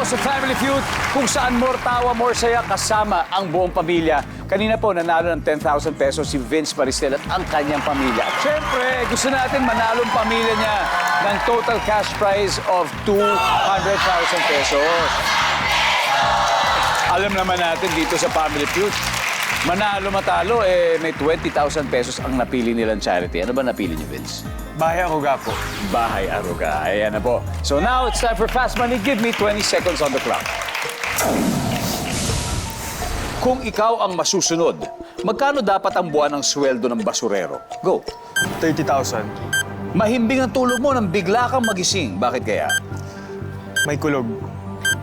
sa Family Feud, kung saan more tawa, more saya kasama ang buong pamilya. Kanina po, nanalo ng 10,000 pesos si Vince Maristel at ang kanyang pamilya. At syempre, gusto natin manalong pamilya niya ng total cash prize of 200,000 pesos. Alam naman natin dito sa Family Feud, manalo matalo, may 20,000 pesos ang napili nilang charity. Ano ba napili niyo, Vince? Bahay Aruga po. Bahay Aruga. Ayan na po. So now, it's time for Fast Money. Give me 20 seconds on the clock. Kung ikaw ang masusunod, magkano dapat ang buwan ng sweldo ng basurero? Go. 30,000. Mahimbing ang tulog mo nang bigla kang magising. Bakit kaya? May kulog.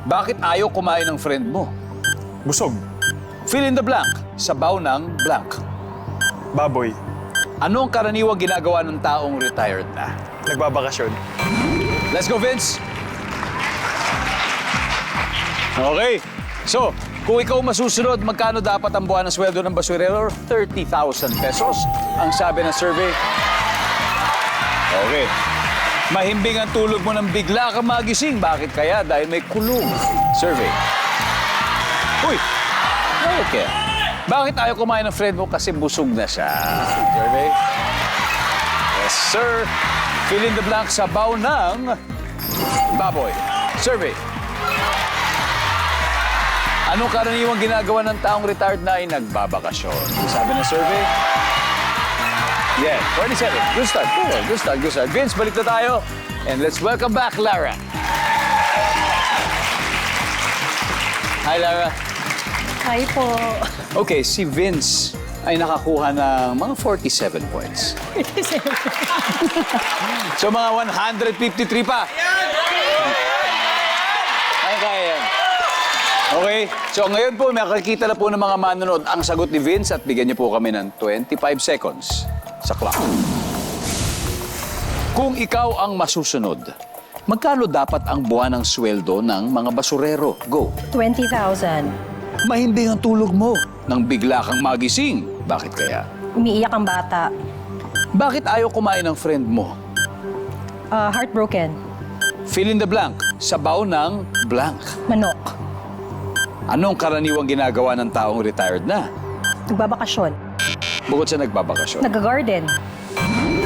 Bakit ayaw kumain ng friend mo? Busog. Fill in the blank. Sabaw ng blank. Baboy. Ano ang karaniwang ginagawa ng taong retired na? Nagbabakasyon. Let's go, Vince! Okay. So, kung ikaw masusunod, magkano dapat ang buwan ng sweldo ng basurero? 30,000 pesos. Ang sabi ng survey. Okay. Mahimbing ang tulog mo nang bigla kang magising. Bakit kaya? Dahil may kulong. Survey. Uy! Okay. Bakit ayaw kumain ng friend mo? Kasi busog na siya. Survey. Yes, sir. Fill in the blank. Sabaw ng baboy. Survey. Anong karaniwang ginagawa ng taong retired na ay nagbabakasyon? Sabi ng survey. Yeah, 47. Good start. Good start, good start. Vince, balik na tayo. And let's welcome back Lara. Hi, Lara. Hi po. Okay, si Vince ay nakakuha ng mga 47 points. So, mga 153 pa. Ay, kaya yan. Okay, so ngayon po, makikita na po ng mga manonood ang sagot ni Vince at bigyan niyo po kami ng 25 seconds sa clock. Kung ikaw ang masusunod, magkano dapat ang buwan ng sweldo ng mga basurero? Go. 20,000. Mahimbing ang tulog mo nang bigla kang magising. Bakit kaya? Umiiyak ang bata. Bakit ayaw kumain ng friend mo? Heartbroken. Fill in the blank. Sabaw ng blank. Manok. Anong karaniwang ginagawa ng taong retired na? Nagbabakasyon. Bukod sa nagbabakasyon. Nag-garden.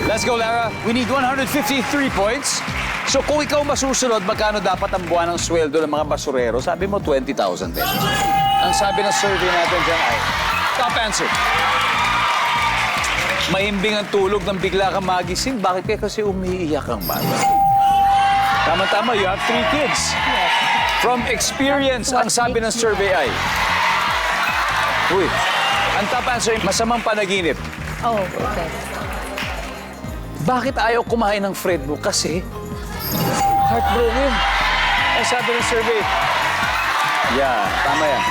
Let's go, Lara. We need 153 points. So kung ikaw masusunod, magkano dapat ang buwan ng sweldo ng mga basurero? Sabi mo, 20,000 pesos. Ang sabi ng survey natin dyan ay, top answer. Mahimbing ang tulog nang bigla kang magising. Bakit kaya? Kasi umiiyak ang bata. Tama-tama, you have 3 kids. From experience, ang sabi ng survey ay, uy, ang top answer ay masamang panaginip. Oh, okay. Bakit ayaw kumain ng friend mo? Kasi heartbroken. Ang sabi ng survey. Yeah, tama yan.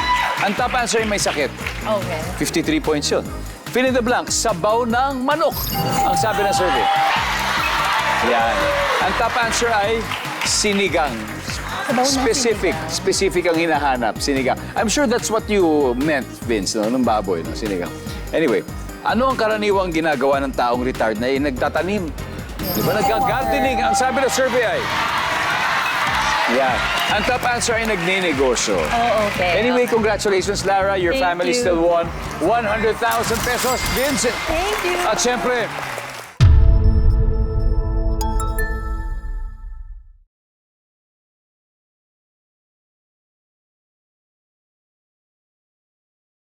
Ang top answer ay may sakit. Okay. 53 points yun. Fill in the blank. Sabaw ng manok. Ang sabi ng survey. Yan. Ang top answer ay sinigang. Sabaw ng Specific. sinigang. Specific ang hinahanap. Sinigang. I'm sure that's what you meant, Vince, no? Ng baboy, no? Sinigang. Anyway, ano ang karaniwang ginagawa ng taong retired na nagtatanim? Di ba nagka-gardening? Ang sabi ng survey ay... Yeah. Ang top answer ay nagninegosyo. Oh, okay. Anyway, congratulations, Lara. Your Thank family you. still won 100,000 pesos. Vincent. Thank you. At syempre,